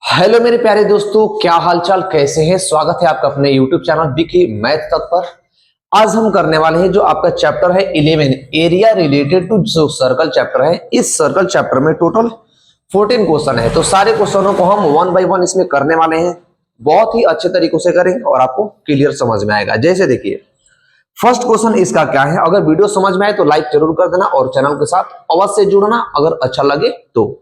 Hello मेरे प्यारे दोस्तों, क्या हालचाल, कैसे हैं। स्वागत है आपका अपने YouTube चैनल विकी मैथ तक पर। आज हम करने वाले हैं जो आपका चैप्टर है 11 एरिया रिलेटेड टू जो सर्कल चैप्टर है। इस सर्कल चैप्टर में टोटल 14 क्वेश्चन है, तो सारे क्वेश्चनों को हम वन बाय वन इसमें करने वाले हैं। बहुत ही अच्छे तरीकों से करेंगे और आपको क्लियर समझ में आएगा। जैसे देखिए, फर्स्ट क्वेश्चन इसका क्या है। अगर वीडियो समझ में आए तो लाइक जरूर कर देना और चैनल के साथ अवश्य जुड़ना अगर अच्छा लगे तो।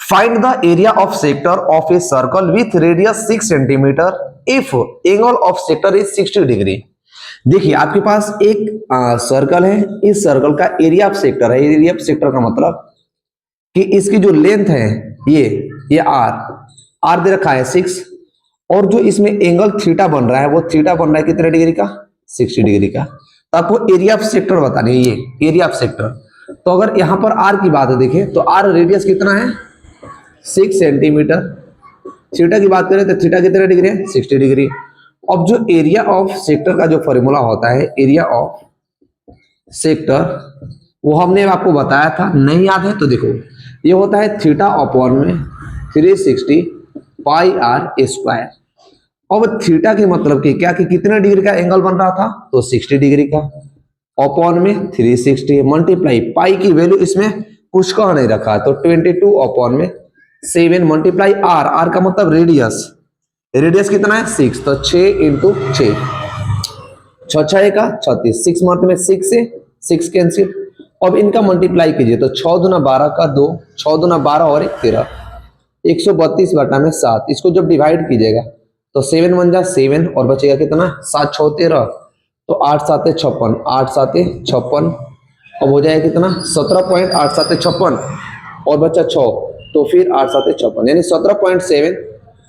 Find the area of sector of a circle with radius 6 cm if angle of sector is 60 degree. देखिए आपके पास एक सर्कल है, इस सर्कल का एरिया ऑफ सेक्टर है। एरिया ऑफ सेक्टर का मतलब कि इसकी जो लेंथ है ये आर दे रखा है 6, और जो इसमें एंगल थीटा बन रहा है वो थीटा बन रहा है कितने डिग्री का, 60 डिग्री का। तो आपको एरिया ऑफ सेक्टर बतानी है, ये एरिया ऑफ सेक्टर। तो अगर यहां पर आर की बात है, देखिए तो आर रेडियस कितना है 6 सेंटीमीटर। थीटा की बात करें तो थीटा कितने डिग्री है, 60 डिग्री। अब जो एरिया ऑफ सेक्टर का जो फॉर्मूला होता है, एरिया ऑफ सेक्टर, वो हमने आपको बताया था, नहीं याद है तो देखो, ये होता है थीटा अपॉन में 360 पाई आर स्क्वायर। अब थीटा के मतलब कि क्या कि कितने डिग्री का एंगल बन रहा था, तो 60 डिग्री का, अपॉन में 360 मल्टीप्लाई पाई की वैल्यू इसमें कुछ का नहीं रखा, तो 22 अपॉन में 7 मल्टीप्लाई आर, आर का मतलब रेडियस, रेडियस कितना है 6, तो 6 इंटू 6, 6 का 36, 6 मारते में 6 से 6 कैंसिल। अब इनका मल्टीप्लाई कीजिए तो 6 दूना 12 का 2, 6 दूना 12 और 1 13, 132 बटा में 7। इसको जब डिवाइड कीजिएगा तो 7 1 जा 7 और बचेगा कितना 7 6 13, तो 8 7 56, 8 7 56, अब हो जाएगा कितना 17.8 7 56 और बचा 6, तो फिर 8 7 56 यानी 17.7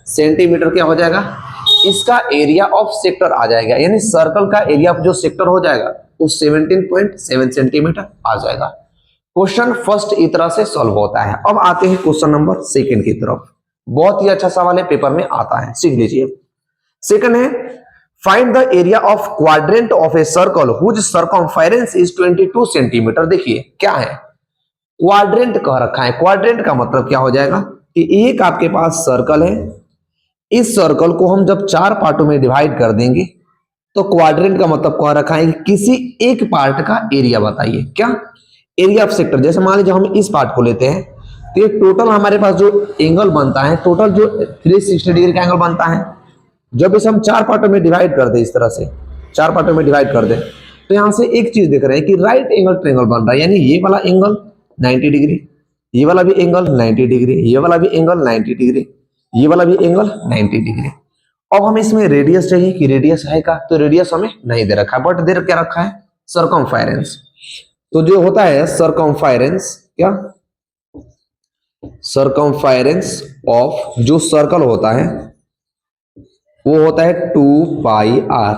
सेंटीमीटर क्या हो जाएगा, इसका एरिया ऑफ सेक्टर आ जाएगा। यानी सर्कल का एरिया ऑफ जो सेक्टर हो जाएगा वो 17.7 सेंटीमीटर आ जाएगा। क्वेश्चन फर्स्ट इस तरह से सॉल्व होता है। अब आते हैं क्वेश्चन नंबर सेकंड की तरफ। बहुत ही अच्छा सवाल है, पेपर में आता है, सीख लीजिए। सेकंड है, find the area of quadrant of a circle whose circumference is 22 centimetre. देखिए क्या है, क्वाड्रेंट कह रखा है। क्वाड्रेंट का मतलब क्या हो जाएगा कि एक आपके पास सर्कल है, इस सर्कल को हम जब 4 पार्टों में डिवाइड कर देंगे तो क्वाड्रेंट का मतलब कह रखा है कि किसी एक पार्ट का एरिया बताइए। क्या, एरिया ऑफ सेक्टर। जैसे मान लीजिए हम इस पार्ट को लेते हैं तो ये टोटल हमारे पास जो एंगल बनता है, टोटल जो 360 डिग्री का एंगल बनता है, जब इसे हम 4 पार्टों में डिवाइड कर दे, इस तरह से 4 पार्टों में डिवाइड कर दे, तो यहां से एक चीज देख रहे हैं कि राइट एंगल ट्रायंगल बन रहा है। यानी ये वाला एंगल 90 डिग्री, ये वाला भी एंगल 90 डिग्री, ये वाला भी एंगल 90 डिग्री, ये वाला भी एंगल 90 डिग्री। अब हमें इसमें रेडियस चाहिए कि रेडियस है का, तो रेडियस हमें नहीं दे रखा है, बट दे क्या रखा है, सर्कमफेरेंस। तो जो होता है सर्कमफेरेंस, क्या, सर्कमफेरेंस ऑफ जो सर्कल होता है वो होता है 2 पाई आर।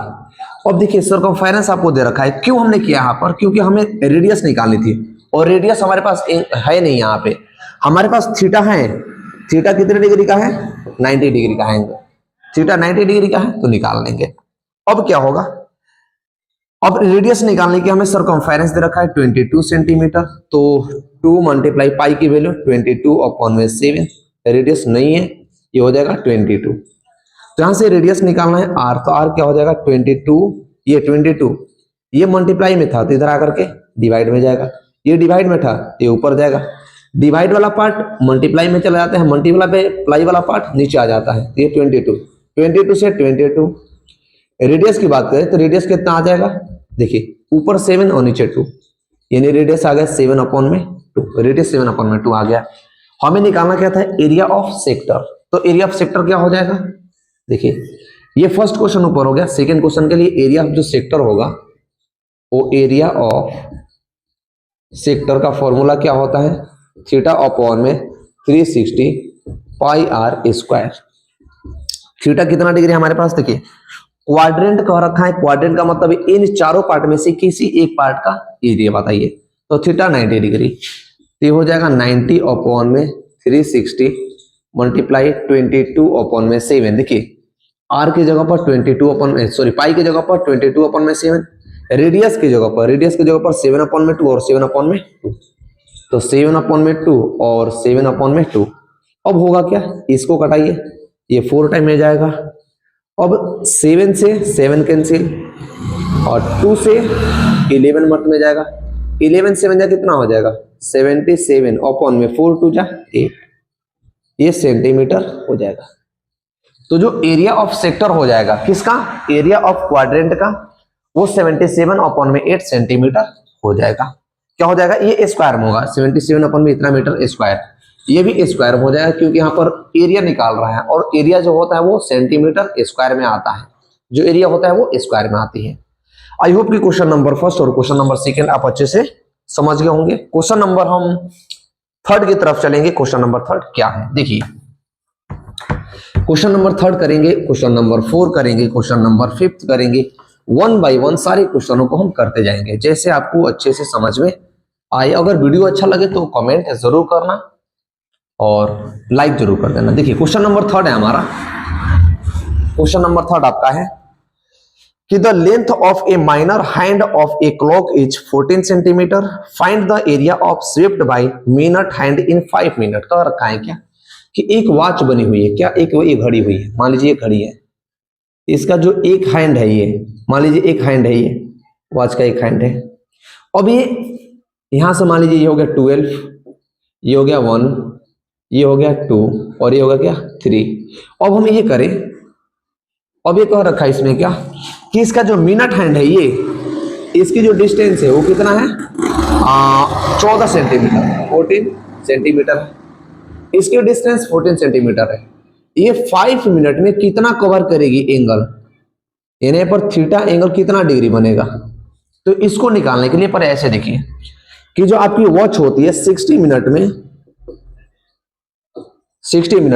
अब देखिए सर्कमफेरेंस आपको दे रखा है, क्यों हमने किया यहाँ पर, क्योंकि हमें रेडियस निकालनी थी और रेडियस हमारे पास है नहीं। यहाँ पे हमारे पास थीटा है, थीटा कितने डिग्री का है, 90 डिग्री का है, थीटा 90 डिग्री का है तो निकाल लेंगे। अब क्या होगा, अब रेडियस निकालने की हमें सर्कमफेरेंस दे रखा है 22 सेंटीमीटर, तो 2 मल्टीप्लाई पाई की वैल्यू 22 अपॉन में 7, रेडियस नहीं है, ये हो जाएगा 22। तो यहां से रेडियस निकालना है आर, तो आर क्या हो जाएगा 22, ये 22, ये मल्टीप्लाई में था तो इधर आकर के डिवाइड में जाएगा, ये डिवाइड में था ये ऊपर जाएगा, डिवाइड वाला पार्ट मल्टीप्लाई में चला जाता है, मल्टीप्लाई वाला पार्ट नीचे आ जाता है, तो ये 22 से 22। रेडियस की बात करें तो रेडियस कितना आ जाएगा, देखिए ऊपर 7 और नीचे 2, यानी रेडियस आ गया 7 अपॉन में 2, रेडियस 7 अपॉन में 2 आ गया। हमें निकालना क्या था, एरिया ऑफ सेक्टर। तो एरिया ऑफ सेक्टर क्या हो जाएगा, देखिए ये फर्स्ट क्वेश्चन ऊपर हो गया। सेकंड क्वेश्चन के लिए एरिया ऑफ जो सेक्टर होगा वो एरिया ऑफ सेक्टर का फॉर्मूला क्या होता है, थीटा अपॉन में 360 पाई आर स्क्वायर। थीटा कितना डिग्री हमारे पास, देखिए क्वाड्रेंट कह रखा है, क्वाड्रेंट का मतलब इन चारों पार्ट में से किसी एक पार्ट का एरिया बताइए, तो थीटा 90 डिग्री, तो ये हो जाएगा 90 अपॉन में 360 मल्टीप्लाई 22 अपॉन में 7। देखिए आर की जगह पर 22 अपॉन में, सॉरी पाई की जगह पर 22 अपॉन में 7, रेडियस की जगह पर 7 अपॉन में 2 और 7 अपॉन में 2, तो 7 अपॉन में 2 और 7 अपॉन में 2, अब होगा क्या, इसको कटाइए, ये 4 टाइम में जाएगा। अब 7 से 7 कैंसिल और 2 से 11 मत में जाएगा। 11 7 जा कितना हो जाएगा 77 अपॉन में 4 2 जा 8, ये सेंटीमीटर हो जाएगा। तो जो एरिया ऑफ सेक्टर हो जाएगा किसका, एरिया ऑफ क्वाड्रेंट का, वो 77 अपॉन में 8 सेंटीमीटर हो जाएगा। क्या हो जाएगा, ये स्क्वायर में होगा, 77 अपॉन में इतना मीटर स्क्वायर, ये भी स्क्वायर हो जाएगा क्योंकि यहाँ पर एरिया निकाल रहा है और एरिया जो होता है वो सेंटीमीटर स्क्वायर में आता है, जो एरिया होता है वो स्क्वायर में आती है। आई होप कि क्वेश्चन नंबर फर्स्ट और क्वेश्चन नंबर सेकेंड आप अच्छे से समझ गए होंगे। क्वेश्चन नंबर हम थर्ड की तरफ चलेंगे। क्वेश्चन नंबर थर्ड क्या है, देखिए क्वेश्चन नंबर थर्ड करेंगे, क्वेश्चन नंबर 4 करेंगे, क्वेश्चन नंबर 5 करेंगे, 1 बाय 1 सारे क्वेश्चनों को हम करते जाएंगे जैसे आपको अच्छे से समझ में आए। अगर वीडियो अच्छा लगे तो कमेंट जरूर करना और लाइक जरूर कर देना। देखिए क्वेश्चन नंबर थर्ड है हमारा, क्वेश्चन नंबर थर्ड आपका है कि the length of A minor hand of a clock is 14 centimetre, find the area of swept by minute hand in 5 minute. कह रखा है क्या कि एक वॉच बनी हुई है, क्या एक घड़ी हुई है, मान लीजिए घड़ी है, इसका जो एक हैंड है ये, मान लीजिए एक हैंड है, ये वॉच का एक हैंड है। अब ये यहां से मान लीजिए ये हो गया 12, ये हो गया 1, ये हो गया 2 और ये हो गया क्या 3। अब हम ये करें, अब ये कह रखा है इसमें क्या कि इसका जो मिनट हैंड है ये, इसकी जो डिस्टेंस है वो कितना है 14 सेंटीमीटर, 14 सेंटीमीटर, इसकी डिस्टेंस 14 सेंटीमीटर है। ये 5 मिनट में कितना कवर करेगी एंगल, यानी पर थीटा एंगल कितना डिग्री बनेगा। तो इसको निकालने के लिए पर ऐसे देखिए कि जो आपकी वॉच होती है 60 मिनट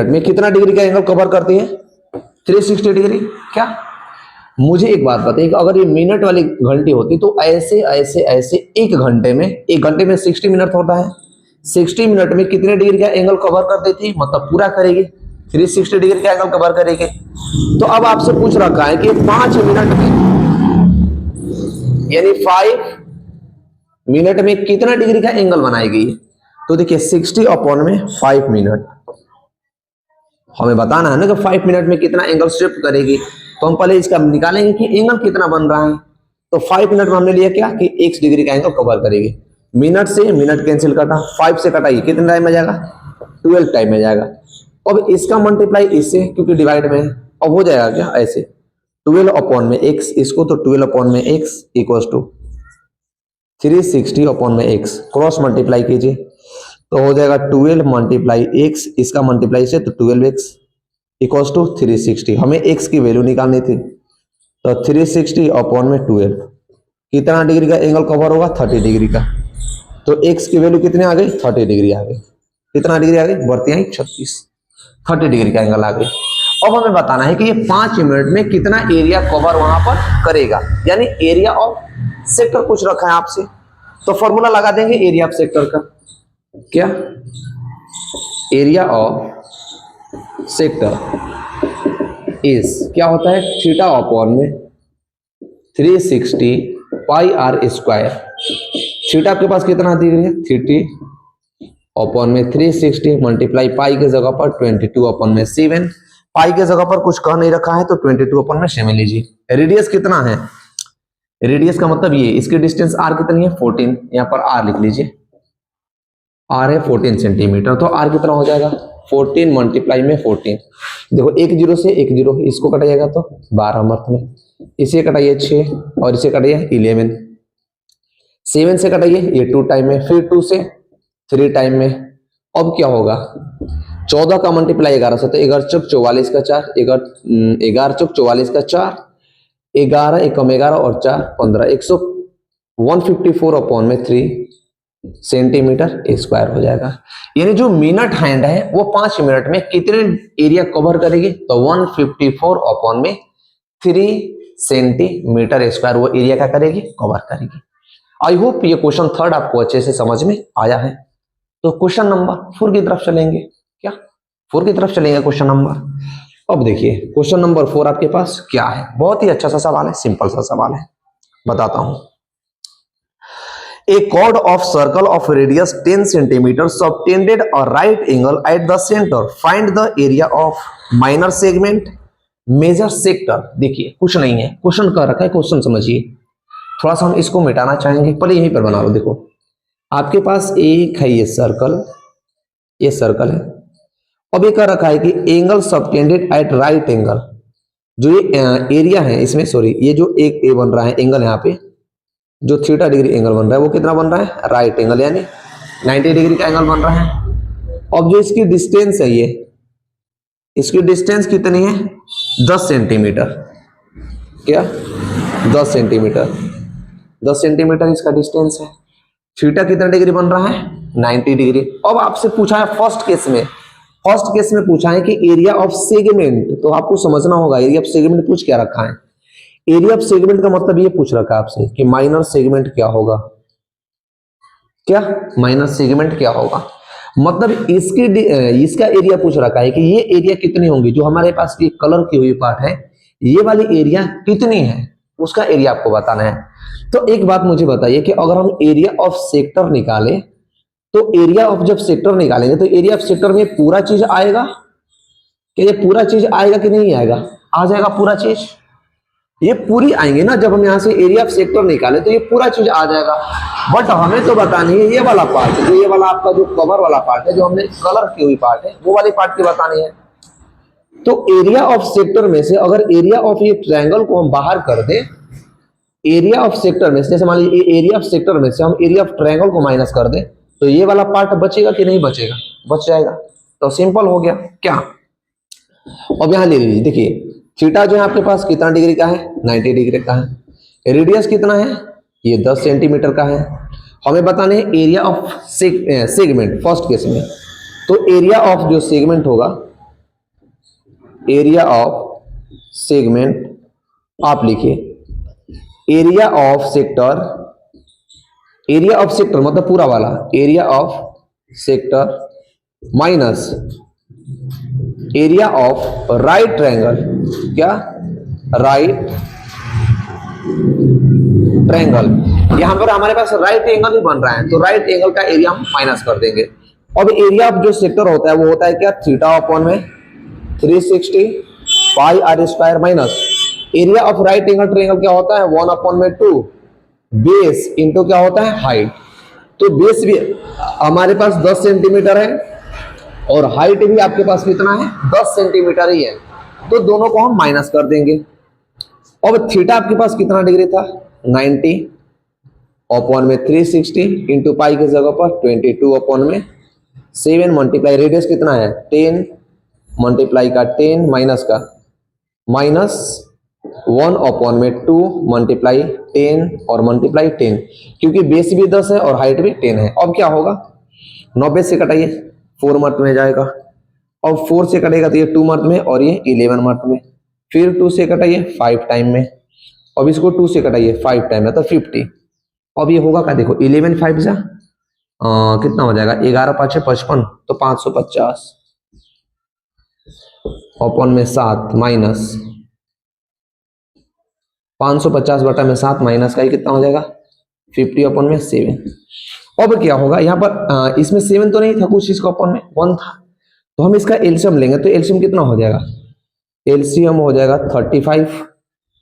में कितना डिग्री का एंगल कवर करती है 360 डिग्री। क्या, मुझे एक बात बताइए कि अगर ये मिनट वाली घंटी होती तो ऐसे ऐसे ऐसे एक घंटे में 60 मिनट होता है, 60 मिनट में कितने डिग्री का एंगल कवर कर देती, मतलब पूरा करेगी 360 डिग्री का एंगल कवर करेगी। तो अब आपसे पूछ रखा है कि 5 मिनट में यानी 5 मिनट में कितना डिग्री का एंगल बनाएगी। तो देखिए 60 अपॉन में 5 मिनट, हमें बताना है ना कि 5 मिनट में कितना एंगल स्वेप्ट करेगी। तो हम पहले इसका निकालेंगे कि एंगल कितना बन रहा है। तो 5 मिनट में हमने लिया क्या कि x डिग्री का एंगल कवर करेगी। मिनट से मिनट कैंसिल करना, 5 से कटाइए कितने टाइम में जाएगा 12 टाइम में जाएगा। अब इसका मल्टीप्लाई इससे क्योंकि डिवाइड में है, अब हो जाएगा क्या ऐसे 12 अपॉन में x, इसको तो 12 अपॉन में x इक्वल्स टू 360 अपॉन में x, क्रॉस मल्टीप्लाई कीजिए तो हो जाएगा 12 मल्टीप्लाई x, इसका मल्टीप्लाई से तो 12x इक्वल्स टू 360। हमें x की वैल्यू निकालनी थी तो 360 अपॉन में 12 कितना डिग्री का एंगल कवर होगा 30 डिग्री का। तो x की वैल्यू कितने आ गई 30 डिग्री आ गई। कितना डिग्री आ गई, बढ़ती आई 36, 30 डिग्री का एंगल आ गई। अब हमें बताना है कि ये 5 मिनट में कितना एरिया कवर वहां पर करेगा, यानी एरिया ऑफ सेक्टर पूछ रखा है आपसे। तो फॉर्मूला लगा देंगे एरिया ऑफ सेक्टर का, क्या एरिया ऑफ सेक्टर इज क्या होता है थीटा अपॉन में 360 पाई आर स्क्वायर। थीटा आपके पास कितना दी गई है 30 अपॉन में 360 मल्टीप्लाई पाई के जगह पर 22 अपॉन में 7, पाई के जगह पर कुछ कह नहीं रखा है तो 22 अपॉन में 7 लीजिए। रेडियस कितना है, रेडियस का मतलब ये, इसकी डिस्टेंस r कितनी है 14, यहाँ पर r लिख लीजिए, r है 14 सेंटीमीटर। तो r कितना हो जाएगा 14 मल्टीप्लाई में 14, देखो एक जीरो से एक जीरो, इसको कटा जाएगा तो 12 मर्थ में, इसे कटाइए 6 और इसे कटाइए 11, 7 से कटाइए ये 2 टाइम में, फिर 2 से 3 टाइम में। अब क्या होगा 14 का मल्टीप्लाई 11 से, तो 11 चौक 44 का 4, 11 चौक 44 का 4, 11 एकम 11 और 4 15, 154 अपॉन में 3 सेंटीमीटर स्क्वायर हो जाएगा। यानी जो मिनट हैंड है वो 5 मिनट में कितने एरिया कवर करेगी, तो 154 अपॉन में 3 सेंटीमीटर स्क्वायर वो एरिया का करेगी कवर करेगी। आई होप ये क्वेश्चन थर्ड आपको अच्छे से समझ में आया है। तो क्वेश्चन नंबर 4 की तरफ चलेंगे, क्या 4 की तरफ चलेंगे क्वेश्चन नंबर। अब देखिए क्वेश्चन नंबर 4 आपके पास क्या है, बहुत ही अच्छा सा सवाल है, सिंपल सा सवाल है, बताता हूं। A chord of circle of radius 10 centimeters subtended a right angle at the center. Find the area of minor segment, major sector. देखिए कुछ नहीं है, क्वेश्चन कर रखा है, क्वेश्चन समझिए। थोड़ा सा हम इसको मिटाना चाहेंगे, पहले यहीं पर बना लो। देखो आपके पास एक है ये सर्कल है। अब ये कर रखा है कि angle subtended at right angle, जो ये एरिया है इसमें, सॉरी ये जो एक ए बन रहा है एंगल यहाँ पे, जो थीटा डिग्री एंगल बन रहा है वो कितना बन रहा है, राइट एंगल, यानी 90 डिग्री का एंगल बन रहा है। अब जो इसकी डिस्टेंस है, ये इसकी डिस्टेंस कितनी है, 10 सेंटीमीटर। क्या 10 सेंटीमीटर, 10 सेंटीमीटर इसका डिस्टेंस है। थीटा कितना डिग्री बन रहा है, 90 डिग्री। अब आपसे पूछा है फर्स्ट केस में पूछा है कि एरिया ऑफ सेगमेंट, तो आपको समझना होगा एरिया ऑफ सेगमेंट पूछ क्या रखा है। एरिया ऑफ सेगमेंट का मतलब ये पूछ रखा है आपसे कि माइनर सेगमेंट क्या होगा, क्या माइनर सेगमेंट क्या होगा, मतलब इसका एरिया पूछ रखा है कि ये एरिया कितनी होंगी, जो हमारे पास ये कलर की हुई पार्ट है ये वाली एरिया कितनी है, उसका एरिया आपको बताना है। तो एक बात मुझे बताइए कि अगर हम एरिया ऑफ सेक्टर निकालें, तो एरिया ऑफ जब सेक्टर निकालेंगे तो एरिया ऑफ सेक्टर में पूरा चीज आएगा, कि ये पूरा चीज आएगा कि नहीं आएगा, आ जाएगा पूरा चीज, ये पूरी आएंगे ना। जब हम यहाँ से एरिया ऑफ सेक्टर निकाले तो ये पूरा चीज आ जाएगा। बट हमें तो बतानी है ये वाला पार्ट, जो ये वाला आपका जो कवर वाला पार्ट है, जो हमने कलर की हुई पार्ट है, वो वाली पार्ट की बतानी है। तो एरिया ऑफ सेक्टर में से अगर एरिया ऑफ ये ट्रायंगल को हम बाहर कर दें, एरिया ऑफ सेक्टर में से, जैसे मान लीजिए एरिया ऑफ सेक्टर में से हम एरिया ऑफ ट्रायंगल को माइनस कर दें, तो ये वाला पार्ट बचेगा कि नहीं बचेगा, बच जाएगा। तो सिंपल हो गया क्या। अब यहां ले लीजिए, देखिए थीटा जो है आपके पास कितना डिग्री का है, 90 डिग्री का है। रेडियस कितना है, ये 10 सेंटीमीटर का है। हमें बताने हैं area of segment first case में। तो एरिया ऑफ जो सेगमेंट होगा, एरिया ऑफ सेगमेंट आप लिखिए area of sector, area of sector मतलब पूरा वाला, area of sector minus area of right triangle, क्या राइट ट्रायंगल। यहां पर हमारे पास राइट एंगल ही बन रहा है, तो राइट एंगल का एरिया हम माइनस कर देंगे। अब एरिया ऑफ जो सेक्टर होता है वो होता है क्या, थीटा अपॉन में 360 pi R square minus area of right angle triangle क्या होता है, 1 अपॉन में 2 बेस इंटू क्या होता है, हाइट। तो बेस भी हमारे पास 10 सेंटीमीटर है और हाइट भी आपके पास कितना है, 10 सेंटीमीटर ही है। तो दोनों को हम माइनस कर देंगे। अब थीटा आपके पास कितना डिग्री था, 90 अपॉन में 360 इंटू पाई की जगह पर 22 अपॉन में 7 मल्टीप्लाई रेडियस कितना है 10 मल्टीप्लाई का 10 माइनस का माइनस 1 अपॉन में 2 मल्टीप्लाई 10 और मल्टीप्लाई 10, क्योंकि बेस भी 10 है और हाइट भी 10 है। अब क्या होगा, 90 से कटाइए 4 मर्थ में जाएगा, अब 4 से कटेगा तो ये 2 मर्थ में और ये 11 मर्थ में, फिर 2 से कटाइए 5 टाइम में, अब इसको 2 से कटाइए 5 टाइम में तो 50। अब ये होगा क्या, देखो 11 5 जा कितना हो जाएगा, 11 5 55, तो 550 अपॉन में 7 माइनस 550 बटा में 7 माइनस का ही कितना हो जाएगा 50 अपॉन में 7। अब क्या होगा यहाँ पर इसमें 7 तो नहीं था कुछ, इसका अपॉन में 1 था, तो हम इसका एलसीएम लेंगे, तो एलसीएम कितना हो जाएगा, एलसीएम हो जाएगा 35,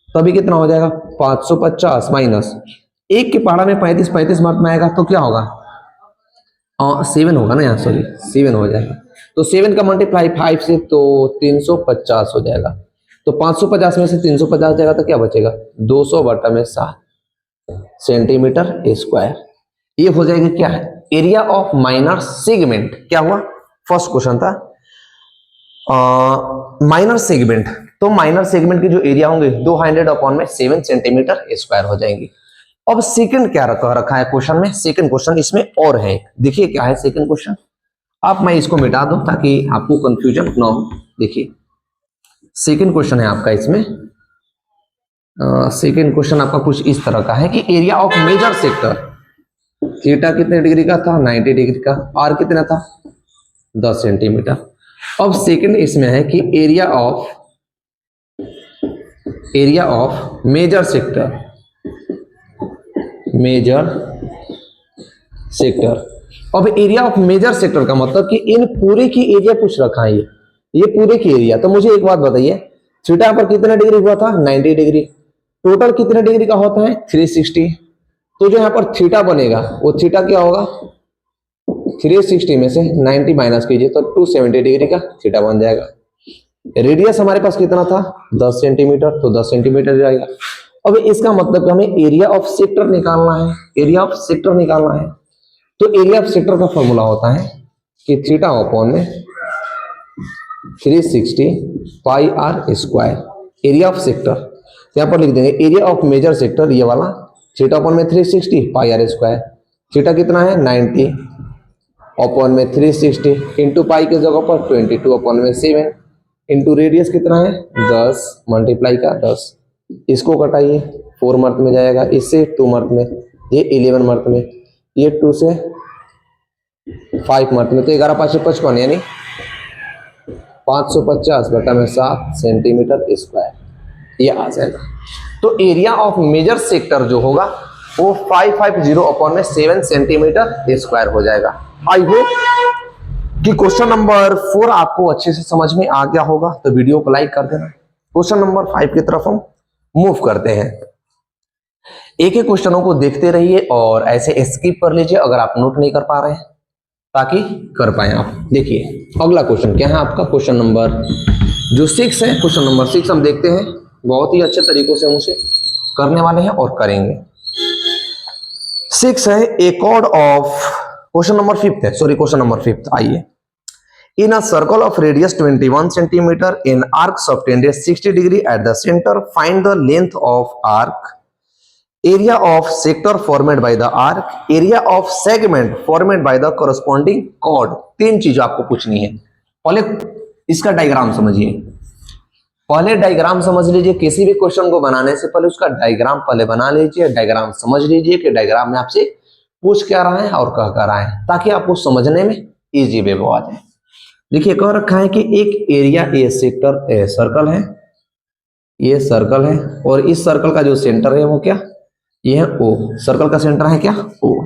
तभी कितना हो जाएगा 550 माइनस 1 के पहाड़ा में 35 मार्क में आएगा, तो क्या होगा 7 होगा ना यहाँ, सॉरी 7 हो जाएगा। तो 7 का मल्टीप्लाई 5 से तो 350 हो जाएगा, तो 550 में से 350 जाएगा तो क्या बचेगा 200 बटा में 7 सेंटीमीटर स्क्वायर। ये हो जाएगा क्या है, एरिया ऑफ माइनर सेगमेंट। क्या हुआ, फर्स्ट क्वेश्चन था माइनर सेगमेंट, तो माइनर सेगमेंट के जो एरिया होंगे 200 अपॉन में 7 सेंटीमीटर स्क्वायर हो जाएंगे। अब सेकंड क्या रखा है क्वेश्चन में, सेकंड क्वेश्चन इसमें और है, देखिए क्या है सेकंड क्वेश्चन। आप मैं इसको मिटा दूं ताकि आपको कंफ्यूजन ना हो। देखिए सेकंड क्वेश्चन है आपका इसमें, सेकंड क्वेश्चन आपका कुछ इस तरह का है कि area of major sector, theta कितने डिग्री का था 90 डिग्री का, आर कितना था 10 सेंटीमीटर। अब सेकंड इसमें है कि area of major sector, major sector. अब एरिया ऑफ मेजर सेक्टर का मतलब कि इन पूरे की एरिया पूछ रखा है, ये पूरे की एरिया। तो मुझे एक बात बताइए, थीटा पर कितना डिग्री हुआ था? 90 डिग्री। टोटल कितने डिग्री का होता है? 360। तो जो यहाँ पर थीटा बनेगा वो थीटा क्या होगा? 360 में से 90 माइनस कीजिए तो 270 डिग्री का थीटा बन जाएगा। रेडियस हमारे पास कितना था? 10 सेंटीमीटर, तो 10 सेंटीमीटर जाएगा। अब इसका मतलब हमें एरिया ऑफ सेक्टर निकालना है, एरिया ऑफ सेक्टर निकालना है। तो एरिया ऑफ सेक्टर का फॉर्मूला होता है कि थीटा अपॉन में 360 pi R square area of sector. यहां पर लिख देंगे एरिया ऑफ मेजर सेक्टर, ये वाला थीटा अपॉन में 360 पाई आर स्क्वायर। थीटा कितना है? 90 अपॉन में 360 इंटू पाई के जगह पर 22 अपॉन में 7 इंटू रेडियस कितना है? 10 मल्टीप्लाई का 10। इसको कटाइए, 4 मर्थ में जाएगा, इससे 2 मर्थ में, ये 11 मर्थ में, ये 2 से 5 मर्थ में, तो 11 5 55 यानी 550 बटा में 7 सेंटीमीटर स्क्वायर ये आ जाएगा। तो एरिया ऑफ मेजर सेक्टर जो होगा वो 550 अपॉन में 7 सेंटीमीटर स्क्वायर हो जाएगा। आई होप कि क्वेश्चन नंबर 4 आपको अच्छे से समझ में आ गया होगा, तो वीडियो को लाइक कर देना। क्वेश्चन नंबर 5 की तरफ हम मूव करते हैं। एक एक क्वेश्चनों को देखते रहिए और ऐसे स्किप कर लीजिए अगर आप नोट नहीं कर पा रहे हैं, ताकि कर पाए आप। देखिए अगला क्वेश्चन क्या है आपका? क्वेश्चन नंबर जो 6 है, क्वेश्चन नंबर 6 हम देखते हैं। बहुत ही अच्छे तरीकों से हम उसे करने वाले हैं और करेंगे। 6 है ए कॉर्ड ऑफ, क्वेश्चन नंबर 5 है, सॉरी क्वेश्चन नंबर 5। आइए, in a circle of radius 21 centimeter in arc subtended 60 degree at the center, find the length of arc, area of sector formed by the arc, area of segment formed by the corresponding chord। 3 चीज आपको पूछनी है। पहले इसका diagram समझिए, पहले diagram समझ लीजिए। किसी भी क्वेश्चन को बनाने से पहले उसका डायग्राम पहले बना लीजिए, डायग्राम समझ लीजिए कि डायग्राम में आपसे पूछ क्या रहा है और कह क्या रहा है, ताकि आपको समझने में इजी वे आ जाए। देखिए कह रखा है कि एक area A sector a circle है, ये सर्कल है, और इस सर्कल का जो सेंटर है वो क्या? ये है ओ। सर्कल का सेंटर है क्या? ओ।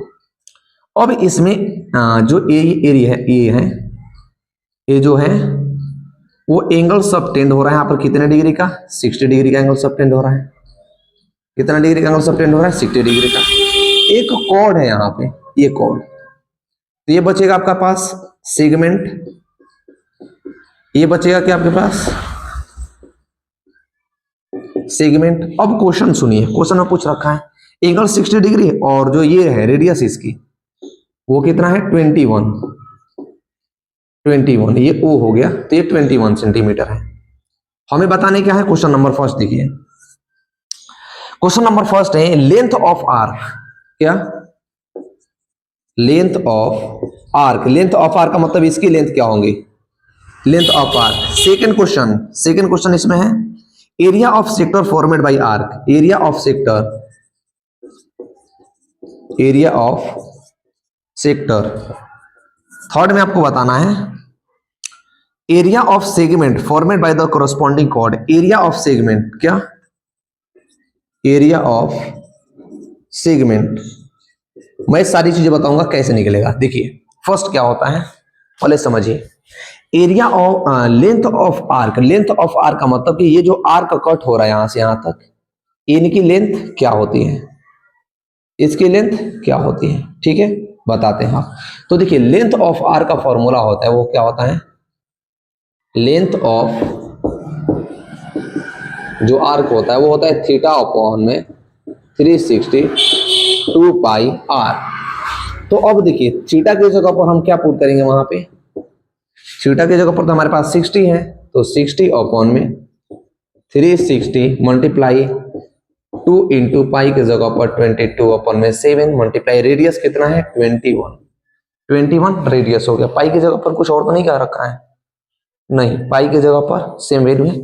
अब इसमें जो एरिया है, ये जो है वो एंगल सबटेंड हो रहा है यहाँ पर कितने डिग्री का? 60 डिग्री का एंगल सबटेंड हो रहा है। कितना डिग्री का एंगल सबटेंड हो रहा है? 60 डिग्री का। एक कॉर्ड है यहाँ पे, ये कॉर्ड, तो ये बचेगा आपका पास सेगमेंट, ये बचेगा क्या आपके पास? सेगमेंट। अब क्वेश्चन सुनिए, क्वेश्चन में पूछ रखा है एंगल 60 डिग्री और जो ये है रेडियस इसकी वो कितना है? 21, ये ओ हो गया, तो ये 21 सेंटीमीटर है। हमें बताने क्या है? क्वेश्चन नंबर फर्स्ट देखिए, क्वेश्चन नंबर फर्स्ट है लेंथ ऑफ आर्क। क्या? Length of arc. Length of arc का मतलब इसकी लेंथ क्या होंगी? Length of arc. Second question इसमें है area of sector formed by arc. Area of sector. Third में आपको बताना है area of segment formed by the corresponding chord. Area of segment क्या? Area of segment. मैं सारी चीजें बताऊंगा कैसे निकलेगा। देखिए फर्स्ट क्या होता है पहले समझिए। Area of length of arc. Length of arc का मतलब कि ये जो आर्क कट हो रहा है यहां से यहां तक, इनकी लेंथ क्या होती है? इसकी लेंथ क्या होती है? ठीक है बताते हैं आप। तो देखिए लेंथ ऑफ आर्क का फॉर्मूला होता है वो क्या होता है? लेंथ ऑफ जो आर्क होता है वो होता है थीटा अपॉन में 360 2 पाई आर। तो अब देखिए थीटा की जगह पर हम क्या पुट करेंगे? वहां पे थीटा की जगह पर तो हमारे पास 60 है, तो 60 अपॉन में 360 मल्टीप्लाई 2 इंटू पाई की जगह पर 22 अपॉन में 7 मल्टीप्लाई रेडियस कितना है? 21 रेडियस हो गया। पाई की जगह पर कुछ और तो नहीं कह रखा है? नहीं, पाई की जगह पर सेम वैल्यू है।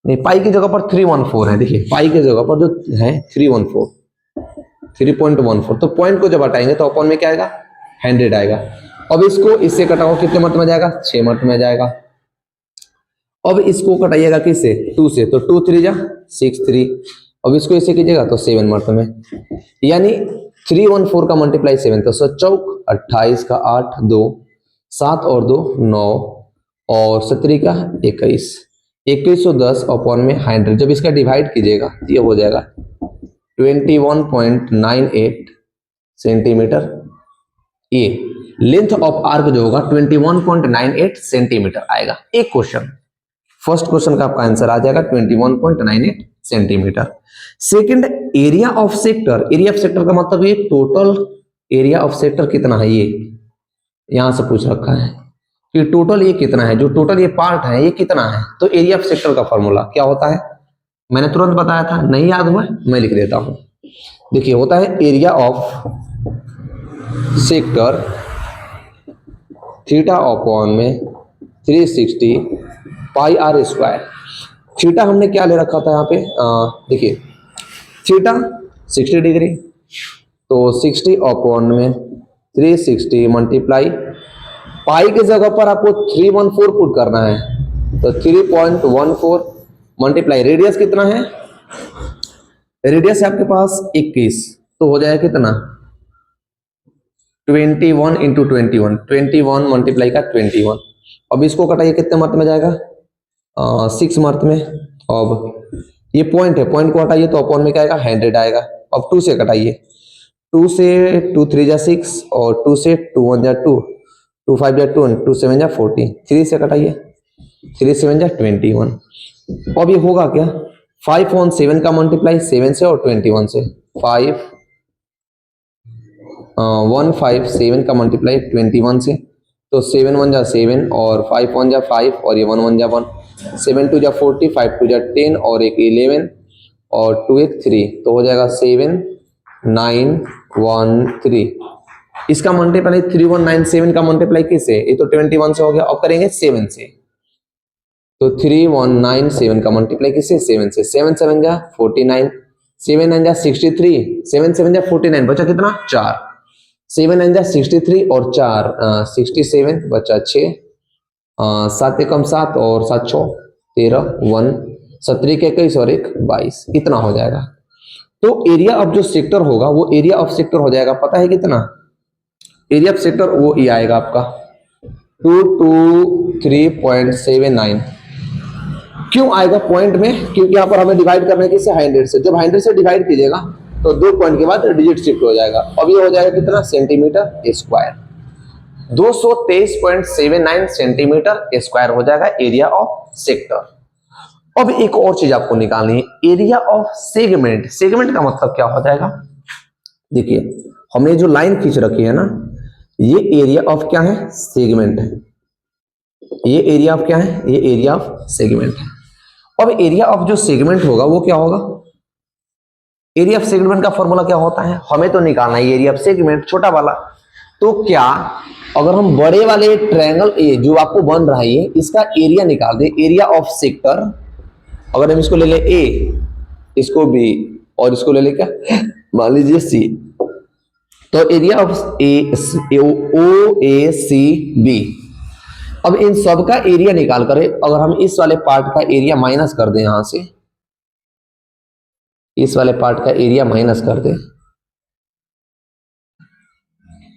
नहीं, पाई की जगह पर 314 है। देखिए पाई की जगह पर जो है 3.14, तो पॉइंट को जब हटाएंगे तो अपॉन में क्या आएगा? 100 आएगा। अब इसको इससे कटाओ कितने मत में जाएगा? 6 मत में जाएगा। अब इसको कटाइएगा किससे? 2 से, तो 2 3 जा 6 3। अब इसको इससे कीजिएगा तो 7 मत में, यानी 314 का मल्टीप्लाई 7 तो 7 28 का 8 2 7 और 2 9 और 17 का 21 2110 अपॉन में 100 जब इसका डिवाइड कीजिएगा तो ये हो जाएगा 21.98 सेंटीमीटर। ये लेंथ ऑफ आर्क जो होगा 21.98 सेंटीमीटर आएगा। एक क्वेश्चन, फर्स्ट क्वेश्चन का आपका आंसर आ जाएगा 21.98 centimetre. Second, area of sector. Area of sector का मतलब ये टोटल एरिया ऑफ सेक्टर कितना है, ये यहां से पूछ रखा है कि टोटल ये कितना है, जो टोटल ये पार्ट है ये कितना है। तो एरिया ऑफ सेक्टर का फॉर्मूला क्या होता है, मैंने तुरंत बताया था, नहीं याद हुआ मैं लिख देता हूं। देखिए होता है area of sector theta upon में 360 पाई आर स्क्वायर। थीटा हमने क्या ले रखा था यहाँ पे, देखिए थीटा 60 डिग्री, तो 60 अपॉन में 360 मल्टीप्लाई पाई के जगह पर आपको 314 पुट करना है, तो 3.14 मल्टीप्लाई रेडियस कितना है, रेडियस है आपके पास 21, तो हो जाएगा कितना 21 इंटू 21 मल्टीप्लाई का 21। अब इसको कटाइए कितने मर्त में जाएगा, 6 मर्त में। अब ये पॉइंट है, पॉइंट को हटाइए तो अपॉन में क्या आएगा 100 आएगा। अब 2 से कटाइए, 2 से 2 3 जा 6 और 2 से 2 1 जा 2 2 5 जा 2 2 7 जा 40, 3 से कटाइए 3 7 जा 21। अब ये होगा क्या 5 on 7 का मल्टीप्लाई 7 से और 21 से 1 5 7 का मल्टीप्लाई 21 से, तो 7 1 जा 7 और 5 1 जा 5 और ये 1 1 जा 1, 7 2 जा 40 5 2 जा 10 और एक 11 और 2 एक 3, तो हो जाएगा 7 9 1 3। इसका मल्टीप्लाई 3197 का मल्टीप्लाई किससे, ये तो 21 से हो गया। अब करेंगे 7 से, तो 3197 का मल्टीप्लाई किससे 7 से, 7 7 जा 49, 7 9 जा 63, 7 7 जा 49, बचा कितना 4, 7 9 जा 63 और 4 67 बचा 6, 7 एकम 7 और 7 6 13 1 17 के 21 और 1 22, इतना हो जाएगा। तो एरिया ऑफ जो सेक्टर होगा वो एरिया ऑफ सेक्टर हो जाएगा, पता है कितना एरिया ऑफ सेक्टर, वो ये आएगा आपका 223.79। क्यों आएगा पॉइंट में, क्योंकि यहाँ पर हमें डिवाइड करना है किससे 100 से, जब 100 से डिवाइड कीजिएगा तो 2 पॉइंट के बाद डिजिट शिफ्ट हो जाएगा। अब ये हो जाएगा कितना सेंटीमीटर स्क्वायर, 223.79 सेंटीमीटर स्क्वायर हो जाएगा एरिया ऑफ सेक्टर। अब एक और चीज आपको निकालनी है, एरिया ऑफ सेगमेंट। सेगमेंट का मतलब क्या हो जाएगा, देखिए हमने जो लाइन खींच रखी है ना, ये एरिया ऑफ क्या है सेगमेंट है, ये एरिया ऑफ क्या है, ये एरिया ऑफ सेगमेंट है। अब एरिया ऑफ जो सेगमेंट होगा वो क्या होगा, एरिया ऑफ सेगमेंट का फॉर्मूला क्या होता है, हमें तो निकालना है एरिया ऑफ सेगमेंट छोटा वाला। तो क्या अगर हम बड़े वाले ट्रायंगल ए जो आपको बन रहा है इसका एरिया निकाल दे, एरिया ऑफ सेक्टर, अगर हम इसको ले ले ए, इसको बी और इसको ले ले क्या मान लीजिए सी, तो area of O A C B. अब इन सब का एरिया निकाल कर अगर हम इस वाले पार्ट का एरिया माइनस कर दें, यहां से इस वाले पार्ट का एरिया माइनस कर दें,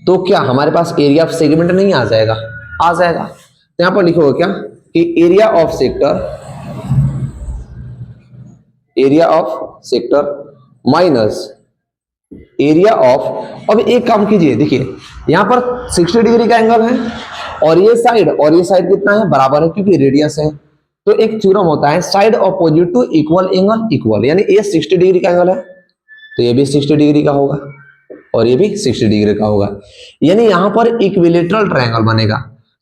तो क्या हमारे पास एरिया ऑफ सेगमेंट नहीं आ जाएगा, आ जाएगा। तो यहां पर लिखोगे क्या कि area of sector minus area of, अब एक काम कीजिए, देखिए यहां पर 60 डिग्री का एंगल है और ये साइड कितना है बराबर है क्योंकि रेडियस है। तो एक थ्योरम होता है side opposite to equal angle equal, यानी ये 60 डिग्री का एंगल है तो ये भी 60 डिग्री का होगा और ये भी 60 डिग्री का होगा, यानी यहां पर इक्विलेटरल ट्रायंगल बनेगा।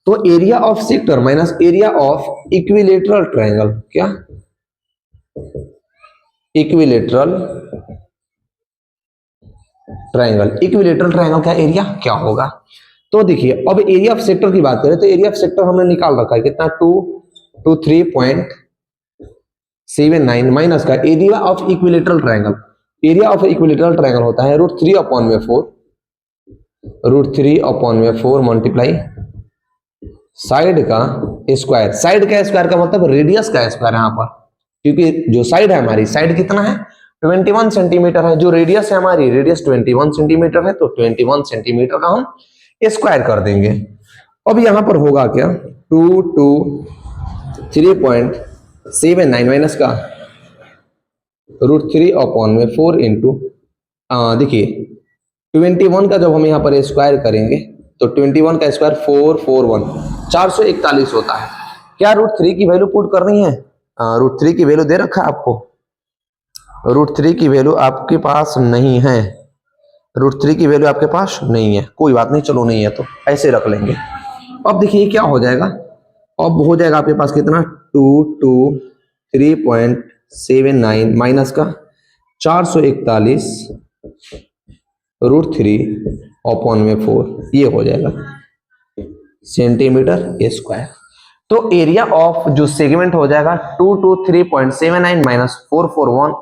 तो area of sector minus area of equilateral triangle, क्या इक्विलेटरल ट्रायंगल का एरिया क्या होगा। तो देखिए अब एरिया ऑफ सेक्टर की बात करें तो एरिया ऑफ सेक्टर हमने निकाल रखा है कितना 223.79 माइनस का area of equilateral triangle. Area of equilateral triangle होता है √3/4 मल्टीप्लाई साइड का स्क्वायर। साइड का स्क्वायर का मतलब रेडियस का स्क्वायर, यहां पर क्योंकि जो साइड है हमारी साइड कितना है 21 सेंटीमीटर है, जो रेडियस है हमारी, रेडियस 21 सेंटीमीटर है, तो 21 सेंटीमीटर का हम स्क्वायर कर देंगे। अब यहां पर होगा क्या, 2 टू 3.79 माइनस का √3 अपॉन में 4 इंटू, देखिए 21 का जब हम यहाँ पर स्क्वायर करेंगे तो 21 का स्क्वायर 441 441 होता है। क्या √3 की वैल्यू पुट करनी है? √3 की वैल्यू दे रखा है आपको, √3 की वैल्यू आपके पास नहीं है, √3 की वैल्यू आपके पास नहीं है, कोई बात नहीं, चलो नहीं है तो ऐसे रख लेंगे। अब देखिए क्या हो जाएगा, अब हो जाएगा आपके पास कितना, 2 टू 3.79 माइनस का 441 √3 अपॉन में 4, ये हो जाएगा सेंटीमीटर स्क्वायर। तो एरिया ऑफ जो सेगमेंट हो जाएगा 2 टू 3.79 माइनस 441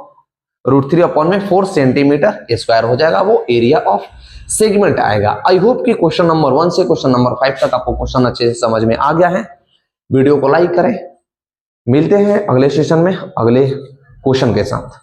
√3 अपॉन में 4 सेंटीमीटर स्क्वायर हो जाएगा, वो एरिया ऑफ सेगमेंट आएगा। आई होप कि क्वेश्चन नंबर 1 से क्वेश्चन नंबर 5 तक आपको क्वेश्चन अच्छे से समझ में आ गया है। वीडियो को लाइक करें, मिलते हैं अगले सेशन में अगले क्वेश्चन के साथ।